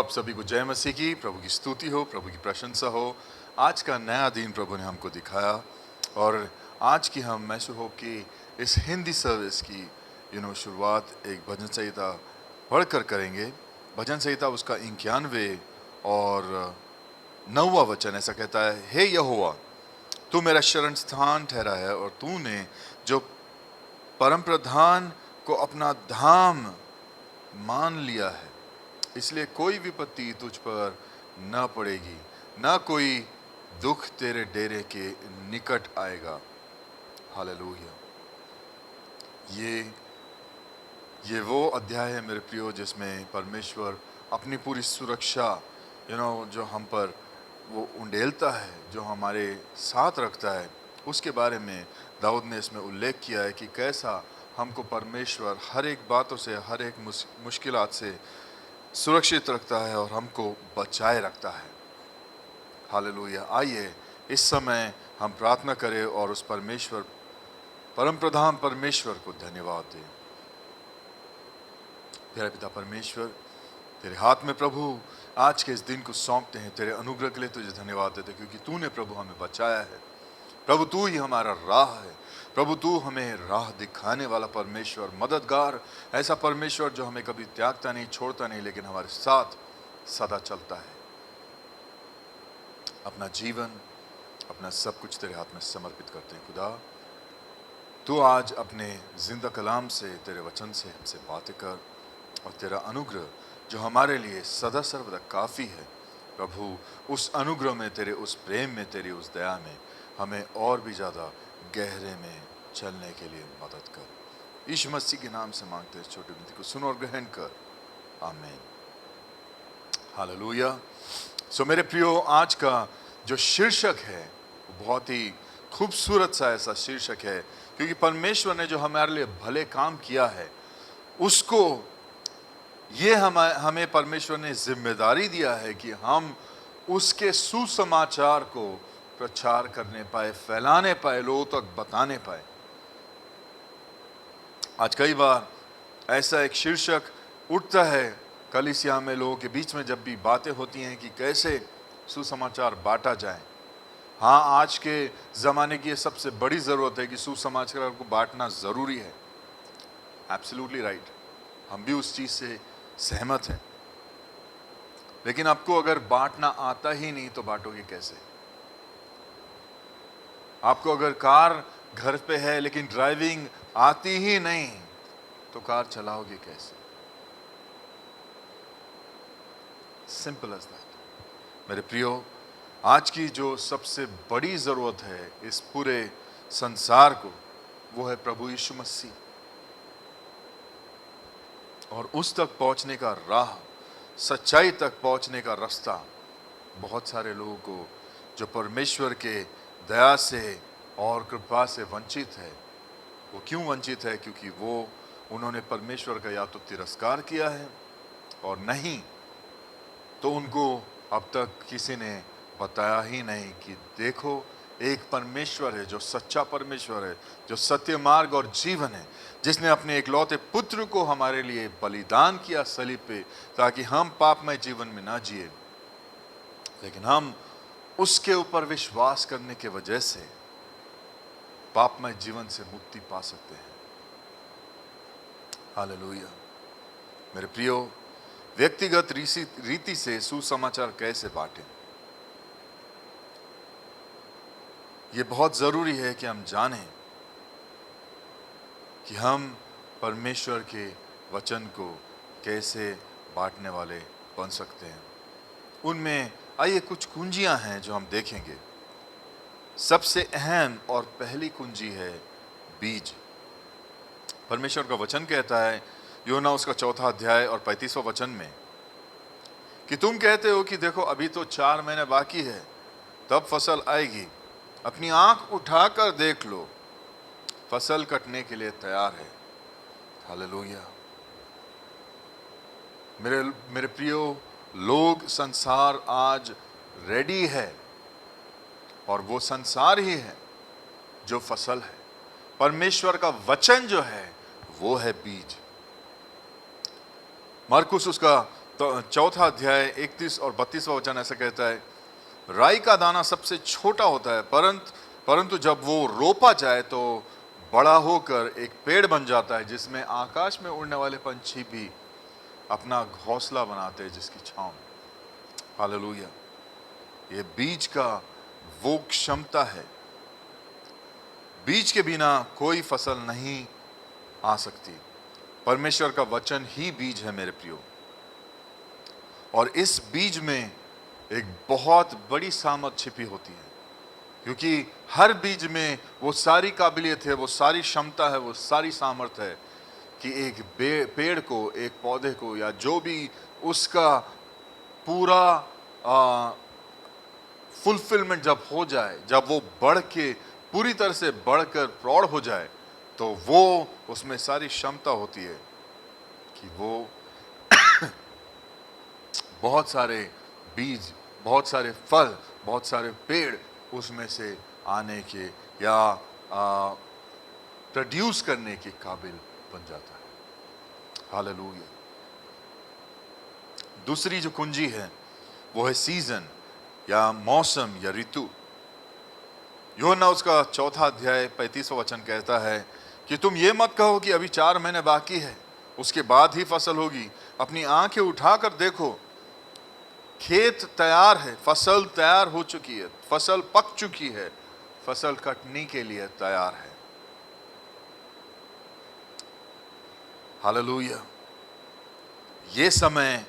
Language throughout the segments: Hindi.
आप सभी को जय मसीह की, प्रभु की स्तुति हो, प्रभु की प्रशंसा हो। आज का नया दिन प्रभु ने हमको दिखाया और आज की हम मैं होप कि इस हिंदी सर्विस की शुरुआत एक भजन संहिता पढ़कर करेंगे। भजन संहिता उसका 91 और 9वां वचन ऐसा कहता है, हे यहोवा तू मेरा शरण स्थान ठहरा है और तूने जो परम प्रधान को अपना धाम मान लिया है, इसलिए कोई विपत्ति तुझ पर न पड़ेगी, न कोई दुख तेरे डेरे के निकट आएगा। हालेलुया। ये वो अध्याय है मेरे प्रियो जिसमें परमेश्वर अपनी पूरी सुरक्षा जो हम पर वो उंडेलता है, जो हमारे साथ रखता है, उसके बारे में दाऊद ने इसमें उल्लेख किया है कि कैसा हमको परमेश्वर हर एक बातों से, हर एक मुश्किलात से सुरक्षित रखता है और हमको बचाए रखता है। हालेलुया। आइए इस समय हम प्रार्थना करें और उस परमेश्वर, परम प्रधान परमेश्वर को धन्यवाद दें। तेरे पिता परमेश्वर, तेरे हाथ में प्रभु आज के इस दिन को सौंपते हैं। तेरे अनुग्रह के लिए तुझे धन्यवाद देते हैं क्योंकि तूने प्रभु हमें बचाया है। प्रभु तू ही हमारा राह है। प्रभु तू हमें राह दिखाने वाला परमेश्वर, मददगार, ऐसा परमेश्वर जो हमें कभी त्यागता नहीं, छोड़ता नहीं, लेकिन हमारे साथ सदा चलता है। अपना जीवन, अपना सब कुछ तेरे हाथ में समर्पित करते हैं। खुदा तू आज अपने जिंदा कलाम से, तेरे वचन से हमसे बातें कर और तेरा अनुग्रह जो हमारे लिए सदा सर्वदा काफ़ी है, प्रभु उस अनुग्रह में, तेरे उस प्रेम में, तेरी उस दया में हमें और भी ज़्यादा गहरे में चलने के लिए मदद कर। यीशु मसीह के नाम से मांगते हैं, छोटी विनती को सुन और ग्रहण कर। आमीन। हालेलुया। सो मेरे प्रियो, आज का जो शीर्षक है वो बहुत ही खूबसूरत सा ऐसा शीर्षक है क्योंकि परमेश्वर ने जो हमारे लिए भले काम किया है उसको ये हमें परमेश्वर ने जिम्मेदारी दिया है कि हम उसके सुसमाचार को प्रचार करने पाए, फैलाने पाए, लोगों तक बताने पाए। आज कई बार ऐसा एक शीर्षक उठता है कलीसिया में, लोगों के बीच में जब भी बातें होती हैं कि कैसे सुसमाचार बांटा जाए। हाँ, आज के ज़माने की ये सबसे बड़ी ज़रूरत है कि सुसमाचार को बांटना ज़रूरी है। एब्सोल्युटली राइट, हम भी उस चीज़ से सहमत हैं। लेकिन आपको अगर बांटना आता ही नहीं तो बांटोगे कैसे? आपको अगर कार घर पे है लेकिन ड्राइविंग आती ही नहीं तो कार चलाओगे कैसे? Simple as that. मेरे प्रियो, आज की जो सबसे बड़ी ज़रूरत है इस पूरे संसार को, वो है प्रभु यीशु मसीह। और उस तक पहुंचने का राह, सच्चाई तक पहुंचने का रास्ता बहुत सारे लोगों को जो परमेश्वर के दया से और कृपा से वंचित है। वो क्यों वंचित है? क्योंकि उन्होंने परमेश्वर का या तो तिरस्कार किया है और नहीं तो उनको अब तक किसी ने बताया ही नहीं कि देखो, एक परमेश्वर है जो सच्चा परमेश्वर है, जो सत्य मार्ग और जीवन है, जिसने अपने एकलौते पुत्र को हमारे लिए बलिदान किया सलीब पे, ताकि हम पापमय जीवन में ना जिए लेकिन हम उसके ऊपर विश्वास करने के वजह से पापमय जीवन से मुक्ति पा सकते हैं। हालेलुया। मेरे प्रियो, व्यक्तिगत रीति से सुसमाचार कैसे बांटें, ये बहुत जरूरी है कि हम जानें कि हम परमेश्वर के वचन को कैसे बांटने वाले बन सकते हैं। उनमें आइए कुछ कुंजियां हैं जो हम देखेंगे। सबसे अहम और पहली कुंजी है बीज। परमेश्वर का वचन कहता है यूहन्ना उसका 4 अध्याय और 35वां वचन में कि तुम कहते हो कि देखो अभी तो 4 महीने बाकी है तब फसल आएगी। अपनी आंख उठाकर देख लो, फसल कटने के लिए तैयार है। हालेलुया। मेरे प्रियो, लोग, संसार आज रेडी है और वो संसार ही है जो फसल है। परमेश्वर का वचन जो है वो है बीज। मरकुस उसका तो चौथा अध्याय 31 और 32वां वचन ऐसा कहता है, राई का दाना सबसे छोटा होता है, परंतु जब वो रोपा जाए तो बड़ा होकर एक पेड़ बन जाता है, जिसमें आकाश में उड़ने वाले पंछी भी अपना घोंसला बनाते हैं जिसकी छांव में। हालेलुया। ये बीज का वो क्षमता है। बीज के बिना कोई फसल नहीं आ सकती। परमेश्वर का वचन ही बीज है मेरे प्रियो, और इस बीज में एक बहुत बड़ी सामर्थ छिपी होती है, क्योंकि हर बीज में वो सारी काबिलियत है, वो सारी क्षमता है, वो सारी सामर्थ है कि एक पेड़ को, एक पौधे को, या जो भी उसका पूरा फुलफिलमेंट जब हो जाए, जब वो बढ़ के पूरी तरह से बढ़कर प्रौढ़ हो जाए, तो वो उसमें सारी क्षमता होती है कि वो बहुत सारे बीज, बहुत सारे फल, बहुत सारे पेड़ उसमें से आने के या प्रोड्यूस करने के काबिल बन जाता है। हालेलुया। दूसरी जो कुंजी है वो है सीजन या मौसम या ऋतु। यूहन्ना उसका चौथा अध्याय 35वां वचन कहता है कि तुम ये मत कहो कि अभी 4 महीने बाकी है, उसके बाद ही फसल होगी। अपनी आंखें उठाकर देखो, खेत तैयार है, फसल तैयार हो चुकी है, फसल पक चुकी है, फसल कटने के लिए तैयार है। हालेलुया। ये समय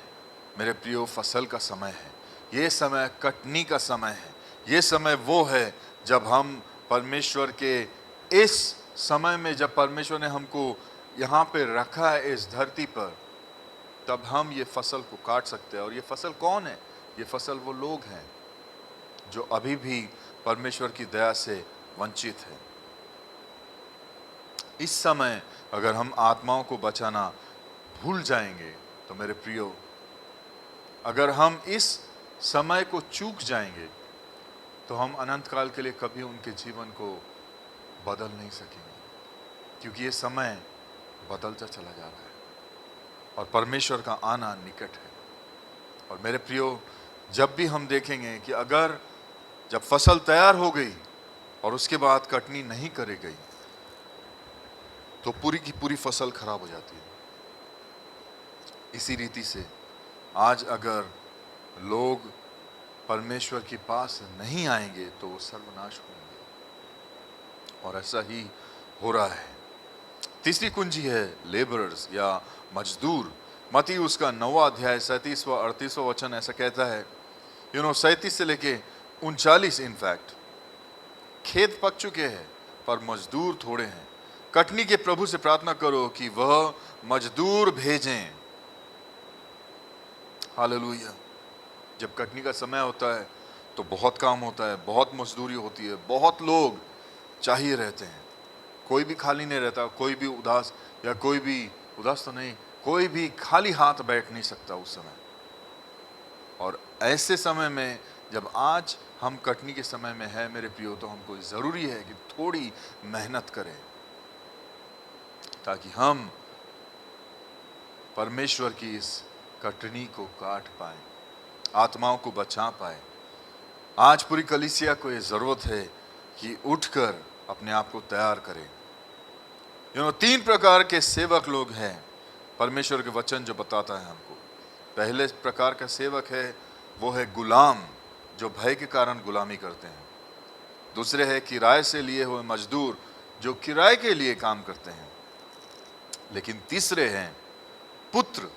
मेरे प्रियो फसल का समय है, ये समय कटनी का समय है। ये समय वो है जब हम परमेश्वर के इस समय में, जब परमेश्वर ने हमको यहाँ पे रखा है इस धरती पर, तब हम ये फसल को काट सकते हैं। और ये फसल कौन है? ये फसल वो लोग हैं जो अभी भी परमेश्वर की दया से वंचित हैं। इस समय अगर हम आत्माओं को बचाना भूल जाएंगे तो मेरे प्रियो, अगर हम इस समय को चूक जाएंगे तो हम अनंत काल के लिए कभी उनके जीवन को बदल नहीं सकेंगे, क्योंकि ये समय बदलता चला जा रहा है और परमेश्वर का आना निकट है। और मेरे प्रियो, जब भी हम देखेंगे कि अगर जब फसल तैयार हो गई और उसके बाद कटनी नहीं करी गई, तो पूरी की पूरी फसल खराब हो जाती है। इसी रीति से आज अगर लोग परमेश्वर के पास नहीं आएंगे तो वो सर्वनाश होंगे, और ऐसा ही हो रहा है। तीसरी कुंजी है लेबरर्स या मजदूर। मत्ती उसका 9वां अध्याय 37वां 38वां वचन ऐसा कहता है, 37 से लेके 39, इनफैक्ट खेत पक चुके हैं पर मजदूर थोड़े हैं। कटनी के प्रभु से प्रार्थना करो कि वह मजदूर भेजें। हालेलुया। जब कटनी का समय होता है तो बहुत काम होता है, बहुत मजदूरी होती है, बहुत लोग चाहिए रहते हैं, कोई भी खाली नहीं रहता, कोई भी उदास, या कोई भी उदास तो नहीं, कोई भी खाली हाथ बैठ नहीं सकता उस समय। और ऐसे समय में जब आज हम कटनी के समय में है मेरे प्रियो, तो हमको ज़रूरी है कि थोड़ी मेहनत करें ताकि हम परमेश्वर की इस कटनी को काट पाए, आत्माओं को बचा पाए। आज पूरी कलीसिया को ये ज़रूरत है कि उठकर अपने आप को तैयार करें। 3 प्रकार के सेवक लोग हैं परमेश्वर के वचन जो बताता है हमको। पहले प्रकार का सेवक है वो है गुलाम, जो भय के कारण गुलामी करते हैं। दूसरे है किराए से लिए हुए मजदूर, जो किराए के लिए काम करते हैं। लेकिन तीसरे हैं पुत्र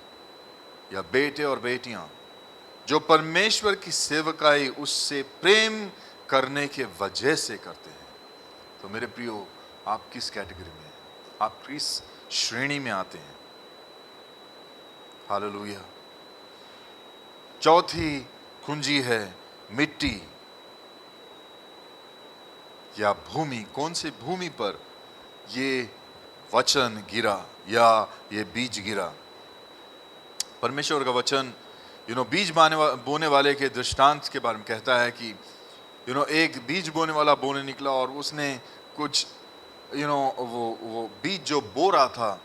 या बेटे और बेटियां, जो परमेश्वर की सेवकाई उससे प्रेम करने के वजह से करते हैं। तो मेरे प्रियो, आप किस कैटेगरी में हैं? आप किस श्रेणी में आते हैं? हालेलुया। चौथी कुंजी है मिट्टी या भूमि। कौन सी भूमि पर ये वचन गिरा या ये बीज गिरा? परमेश्वर का वचन बीज बोने वाले के दृष्टांत के बारे में कहता है कि एक बीज बोने वाला बोने निकला और उसने कुछ वो बीज जो बो रहा था,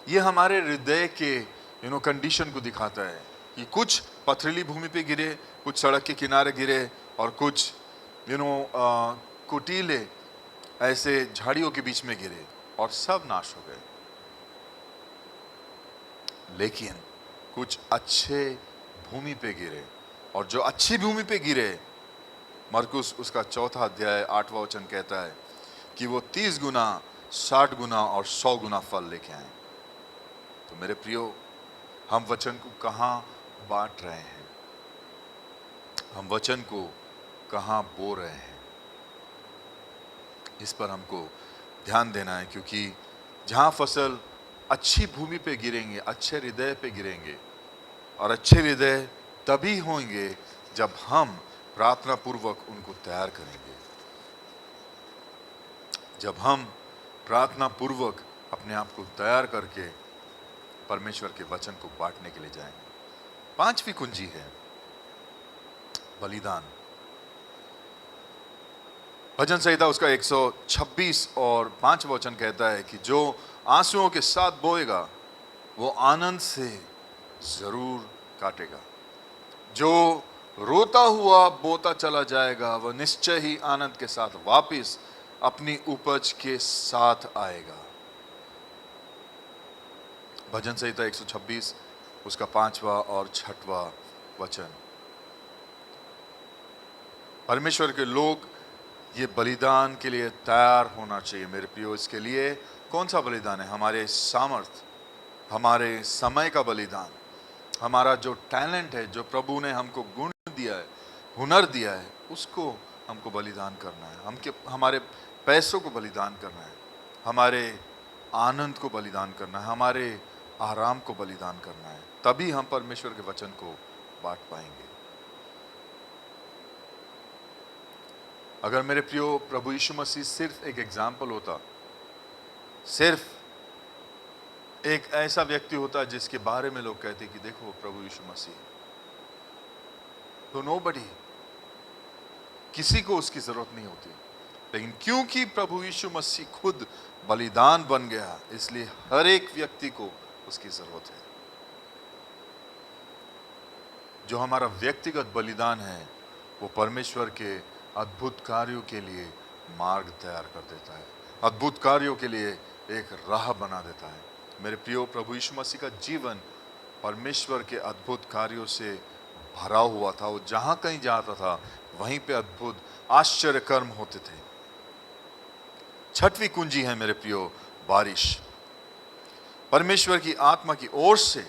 ये हमारे हृदय के कंडीशन को दिखाता है कि कुछ पथरीली भूमि पे गिरे, कुछ सड़क के किनारे गिरे और कुछ कुटीले ऐसे झाड़ियों के बीच में गिरे और सब नाश हो गए। लेकिन कुछ अच्छे भूमि पे गिरे, और जो अच्छी भूमि पे गिरे, मरकुस उसका 4 अध्याय 8वां वचन कहता है कि वो 30 गुना, 60 गुना और 100 गुना फल लेके आए। तो मेरे प्रियो, हम वचन को कहाँ बांट रहे हैं? हम वचन को कहाँ बो रहे हैं? इस पर हमको ध्यान देना है, क्योंकि जहाँ फसल अच्छी भूमि पे गिरेंगे, अच्छे हृदय पे गिरेंगे, और अच्छे हृदय तभी होंगे जब हम प्रार्थना पूर्वक उनको तैयार करेंगे। जब हम प्रार्थना पूर्वक अपने आप को तैयार करके परमेश्वर के वचन को बांटने के लिए जाएंगे। 5वीं कुंजी है बलिदान। भजन संहिता उसका 126 और 5वां वचन कहता है कि जो आंसुओं के साथ बोएगा वो आनंद से जरूर काटेगा। जो रोता हुआ बोता चला जाएगा वह निश्चय ही आनंद के साथ वापस अपनी उपज के साथ आएगा। भजन संहिता 126 उसका 5वां और 6वां वचन। परमेश्वर के लोग ये बलिदान के लिए तैयार होना चाहिए मेरे प्रियो। इसके लिए कौन सा बलिदान है? हमारे सामर्थ, हमारे समय का बलिदान, हमारा जो टैलेंट है, जो प्रभु ने हमको गुण दिया है, हुनर दिया है, उसको हमको बलिदान करना है। हमारे पैसों को बलिदान करना है, हमारे आनंद को बलिदान करना है, हमारे आराम को बलिदान करना है। तभी हम परमेश्वर के वचन को बांट पाएंगे। अगर मेरे प्रियो प्रभु यीशु मसीह सिर्फ एक एग्जाम्पल होता, सिर्फ एक ऐसा व्यक्ति होता जिसके बारे में लोग कहते कि देखो प्रभु यीशु मसीह, तो नोबडी, किसी को उसकी जरूरत नहीं होती। लेकिन क्योंकि प्रभु यीशु मसीह खुद बलिदान बन गया, इसलिए हर एक व्यक्ति को उसकी जरूरत है। जो हमारा व्यक्तिगत बलिदान है वो परमेश्वर के अद्भुत कार्यों के लिए मार्ग तैयार कर देता है, अद्भुत कार्यों के लिए एक राह बना देता है। मेरे प्रियो, प्रभु यीशु मसीह का जीवन परमेश्वर के अद्भुत कार्यों से भरा हुआ था। वो जहां कहीं जाता था वहीं पे अद्भुत आश्चर्य कर्म होते थे। 6वीं कुंजी है मेरे प्रियो बारिश। परमेश्वर की आत्मा की ओर से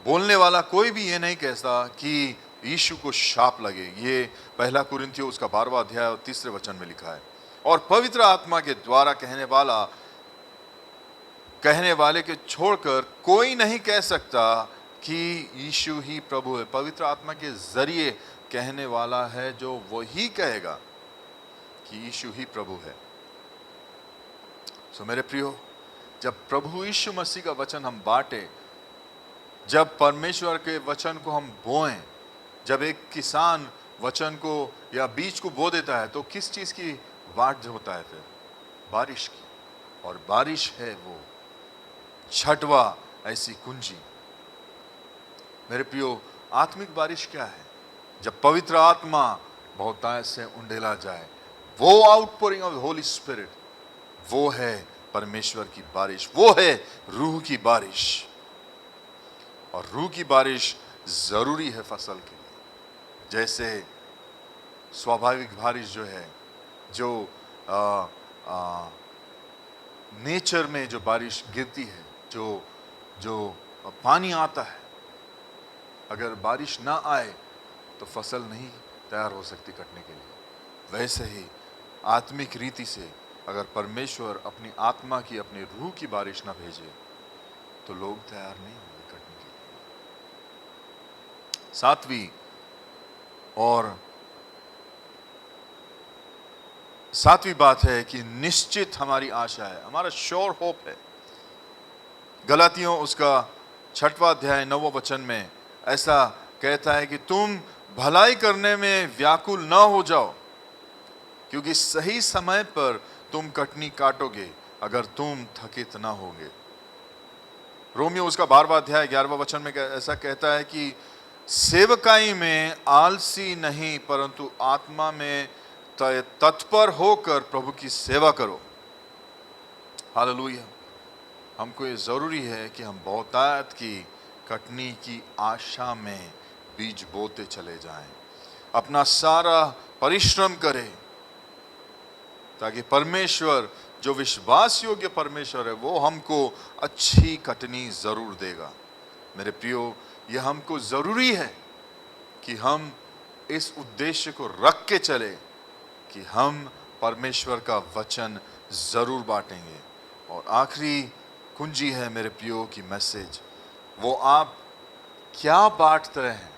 बोलने वाला कोई भी ये नहीं कहता कि यीशु को शाप लगे। ये 1 कुरिन्थियों उसका 12वां अध्याय और 3 वचन में लिखा है। और पवित्र आत्मा के द्वारा कहने वाले के छोड़कर कोई नहीं कह सकता कि यीशु ही प्रभु है। पवित्र आत्मा के जरिए कहने वाला है जो वही कहेगा कि यीशु ही प्रभु है। सो मेरे प्रियो, जब प्रभु यीशु मसीह का वचन हम बांटे, जब परमेश्वर के वचन को हम बोएं, जब एक किसान वचन को या बीज को बो देता है तो किस चीज की वाट होता है? फिर बारिश की। और बारिश है वो 6वां ऐसी कुंजी। मेरे प्रियो, आत्मिक बारिश क्या है? जब पवित्र आत्मा बहुतायत से उंडेला जाए, वो आउटपोरिंग ऑफ होली स्पिरिट, वो है परमेश्वर की बारिश, वो है रूह की बारिश। और रूह की बारिश जरूरी है फसल के लिए। जैसे स्वाभाविक बारिश जो है, जो नेचर में जो बारिश गिरती है, जो पानी आता है, अगर बारिश ना आए तो फसल नहीं तैयार हो सकती कटने के लिए। वैसे ही आत्मिक रीति से अगर परमेश्वर अपनी आत्मा की, अपनी रूह की बारिश ना भेजे तो लोग तैयार नहीं होंगे कटने के लिए। 7वीं बात है कि निश्चित हमारी आशा है, हमारा श्योर होप है। गलातियों उसका 6वां अध्याय 9वां वचन में ऐसा कहता है कि तुम भलाई करने में व्याकुल न हो जाओ, क्योंकि सही समय पर तुम कटनी काटोगे अगर तुम थकित ना होगे। रोमियो उसका 12वां अध्याय 11वां वचन में ऐसा कहता है कि सेवकाई में आलसी नहीं परंतु आत्मा में तत्पर होकर प्रभु की सेवा करो। हालेलुया। हमको ये जरूरी है कि हम बहुतायत की कटनी की आशा में बीज बोते चले जाएं, अपना सारा परिश्रम करें, ताकि परमेश्वर जो विश्वास योग्य परमेश्वर है वो हमको अच्छी कटनी जरूर देगा। मेरे प्रियो, ये हमको जरूरी है कि हम इस उद्देश्य को रख के चले कि हम परमेश्वर का वचन जरूर बांटेंगे। और आखिरी कुंजी है मेरे प्रियो की मैसेज, वो आप क्या बांटते हैं।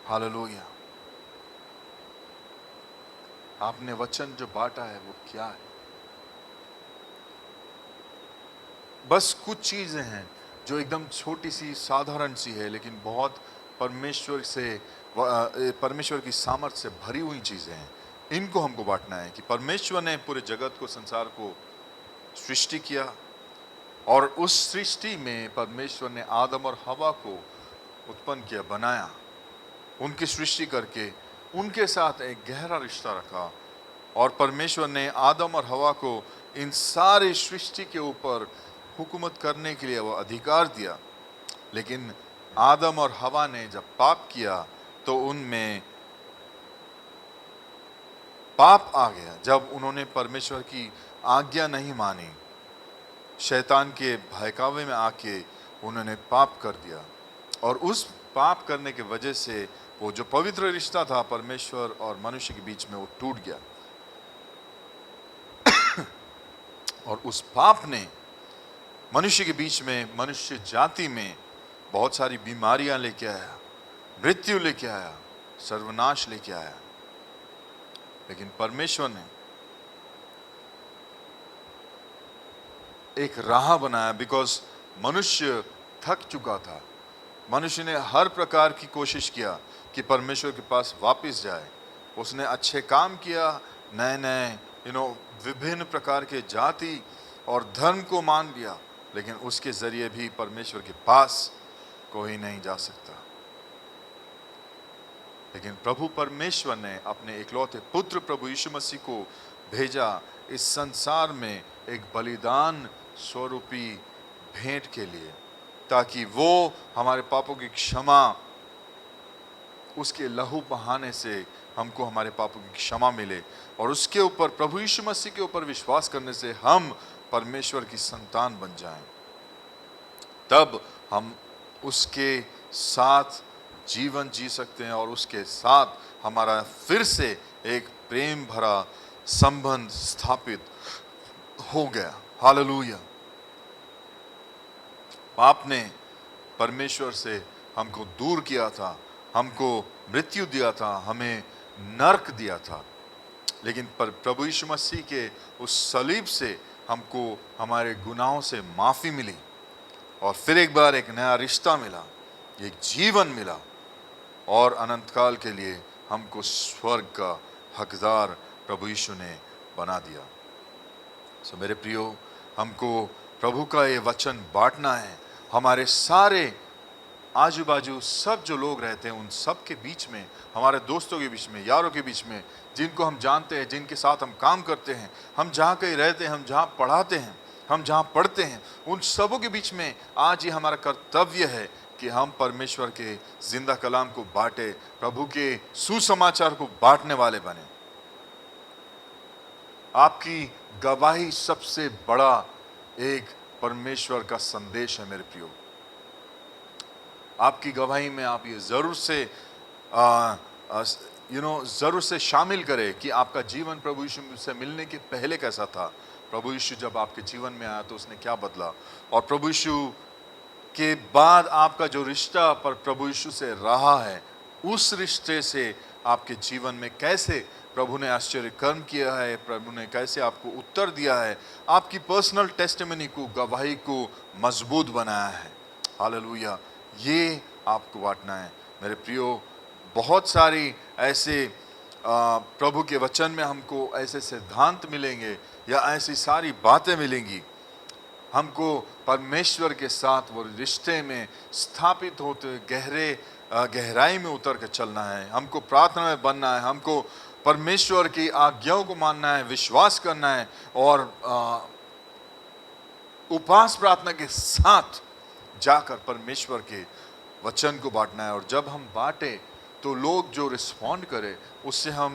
हालेलुया। आपने वचन जो बांटा है वो क्या है? बस कुछ चीजें हैं जो एकदम छोटी सी साधारण सी है, लेकिन बहुत परमेश्वर की सामर्थ्य से भरी हुई चीजें हैं। इनको हमको बांटना है कि परमेश्वर ने पूरे जगत को, संसार को सृष्टि किया और उस सृष्टि में परमेश्वर ने आदम और हवा को उत्पन्न किया, बनाया, उनकी सृष्टि करके उनके साथ एक गहरा रिश्ता रखा। और परमेश्वर ने आदम और हवा को इन सारी सृष्टि के ऊपर हुकूमत करने के लिए वो अधिकार दिया। लेकिन आदम और हवा ने जब पाप किया तो उनमें पाप आ गया। जब उन्होंने परमेश्वर की आज्ञा नहीं मानी, शैतान के बहकावे में आके उन्होंने पाप कर दिया और उस पाप करने के वजह से वो जो पवित्र रिश्ता था परमेश्वर और मनुष्य के बीच में वो टूट गया। और उस पाप ने मनुष्य के बीच में, मनुष्य जाति में बहुत सारी बीमारियां लेके आया, मृत्यु लेके आया, सर्वनाश लेके आया। लेकिन परमेश्वर ने एक राह बनाया, बिकॉज मनुष्य थक चुका था। मनुष्य ने हर प्रकार की कोशिश किया कि परमेश्वर के पास वापस जाए। उसने अच्छे काम किया, नए नए विभिन्न प्रकार के जाति और धर्म को मान लिया, लेकिन उसके जरिए भी परमेश्वर के पास कोई नहीं जा सकता। लेकिन प्रभु परमेश्वर ने अपने इकलौते पुत्र प्रभु यीशु मसीह को भेजा इस संसार में एक बलिदान स्वरूपी भेंट के लिए, ताकि वो हमारे पापों की क्षमा, उसके लहू बहाने से हमको हमारे पापों की क्षमा मिले और उसके ऊपर, प्रभु यीशु मसीह के ऊपर विश्वास करने से हम परमेश्वर की संतान बन जाएं। तब हम उसके साथ जीवन जी सकते हैं और उसके साथ हमारा फिर से एक प्रेम भरा संबंध स्थापित हो गया। हालेलुया। पाप ने परमेश्वर से हमको दूर किया था, हमको मृत्यु दिया था, हमें नरक दिया था। लेकिन प्रभु यीशु मसीह के उस सलीब से हमको हमारे गुनाहों से माफ़ी मिली और फिर एक बार एक नया रिश्ता मिला, एक जीवन मिला और अनंत काल के लिए हमको स्वर्ग का हकदार प्रभु यीशु ने बना दिया। सो मेरे प्रियो, हमको प्रभु का ये वचन बांटना है। हमारे सारे आजू बाजू सब जो लोग रहते हैं उन सब के बीच में, हमारे दोस्तों के बीच में, यारों के बीच में, जिनको हम जानते हैं, जिनके साथ हम काम करते हैं, हम जहाँ कहीं रहते हैं, हम जहाँ पढ़ाते हैं, हम जहाँ पढ़ते हैं, उन सबों के बीच में आज ये हमारा कर्तव्य है कि हम परमेश्वर के जिंदा कलाम को बांटे, प्रभु के सुसमाचार को बांटने वाले बने। आपकी गवाही सबसे बड़ा एक परमेश्वर का संदेश है मेरे प्रियो। आपकी गवाही में आप ये जरूर से शामिल करें कि आपका जीवन प्रभु यीशु से मिलने के पहले कैसा था। प्रभु यीशु जब आपके जीवन में आया तो उसने क्या बदला, और प्रभु यीशु के बाद आपका जो रिश्ता पर प्रभु यीशु से रहा है, उस रिश्ते से आपके जीवन में कैसे प्रभु ने आश्चर्य कर्म किया है, प्रभु ने कैसे आपको उत्तर दिया है, आपकी पर्सनल टेस्टिमनी को, गवाही को मजबूत बनाया है। हालेलुया। ये आपको बांटना है मेरे प्रियो। बहुत सारी ऐसे प्रभु के वचन में हमको ऐसे सिद्धांत मिलेंगे या ऐसी सारी बातें मिलेंगी हमको परमेश्वर के साथ वो रिश्ते में स्थापित होते गहराई में उतर के चलना है। हमको प्रार्थना में बनना है, हमको परमेश्वर की आज्ञाओं को मानना है, विश्वास करना है और उपवास प्रार्थना के साथ जाकर परमेश्वर के वचन को बांटना है। और जब हम बांटे तो लोग जो रिस्पॉन्ड करे उससे हम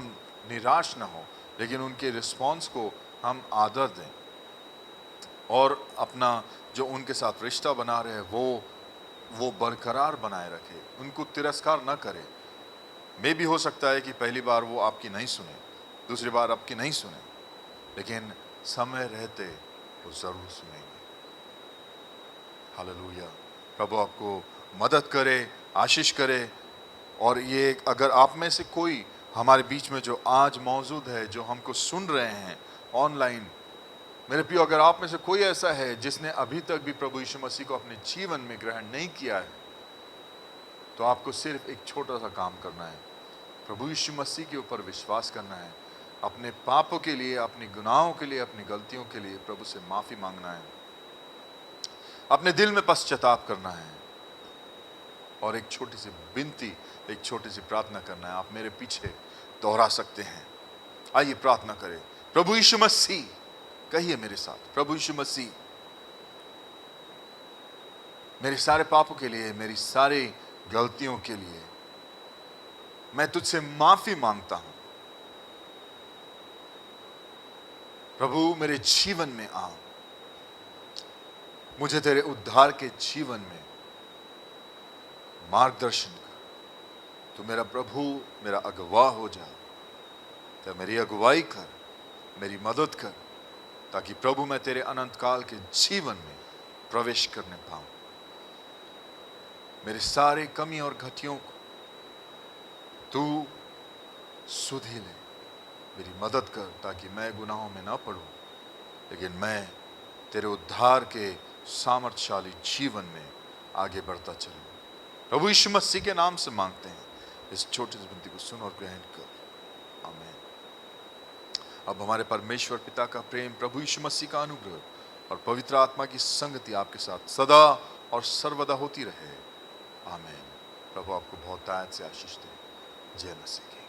निराश ना हो, लेकिन उनके रिस्पॉन्स को हम आदर दें और अपना जो उनके साथ रिश्ता बना रहे वो बरकरार बनाए रखे, उनको तिरस्कार ना करे। मे भी हो सकता है कि पहली बार वो आपकी नहीं सुने, दूसरी बार आपकी नहीं सुने, लेकिन समय रहते वो जरूर सुनेंगे। हालेलुया। प्रभु आपको मदद करे, आशीष करे। और ये अगर आप में से कोई हमारे बीच में जो आज मौजूद है, जो हमको सुन रहे हैं ऑनलाइन, मेरे प्रियो, अगर आप में से कोई ऐसा है जिसने अभी तक भी प्रभु यीशु मसीह को अपने जीवन में ग्रहण नहीं किया है, तो आपको सिर्फ एक छोटा सा काम करना है। प्रभु यीशु मसीह के ऊपर विश्वास करना है, अपने पापों के लिए, अपने गुनाहों के लिए, अपनी गलतियों के लिए प्रभु से माफी मांगना है, अपने दिल में पश्चाताप करना है और एक छोटी सी विनती, एक छोटी सी प्रार्थना करना है। आप मेरे पीछे दोहरा सकते हैं। आइए प्रार्थना करें। प्रभु यीशु मसीह, कहिए मेरे साथ, प्रभु यीशु मसीह, मेरे सारे पापों के लिए, मेरी सारी गलतियों के लिए मैं तुझसे माफी मांगता हूं। प्रभु मेरे जीवन में आ, मुझे तेरे उद्धार के जीवन में मार्गदर्शन कर। तू मेरा प्रभु, मेरा अगुवा हो जा। तो मेरी अगुवाई कर, मेरी मदद कर, ताकि प्रभु मैं तेरे अनंत काल के जीवन में प्रवेश करने पाऊं। मेरे सारे कमी और घटियों को तू सुधी ले, मेरी मदद कर, ताकि मैं गुनाहों में ना पड़ूं, लेकिन मैं तेरे उद्धार के सामर्थ्यशाली जीवन में आगे बढ़ता चलूं। प्रभु यीशु मसीह के नाम से मांगते हैं। इस छोटी सी विनती को सुन और ग्रहण कर। आमीन। अब हमारे परमेश्वर पिता का प्रेम, प्रभु यीशु मसीह का अनुग्रह और पवित्र आत्मा की संगति आपके साथ सदा और सर्वदा होती रहे। आमीन। प्रभु आपको बहुत तायत से आशीष दे। जय मसीह की।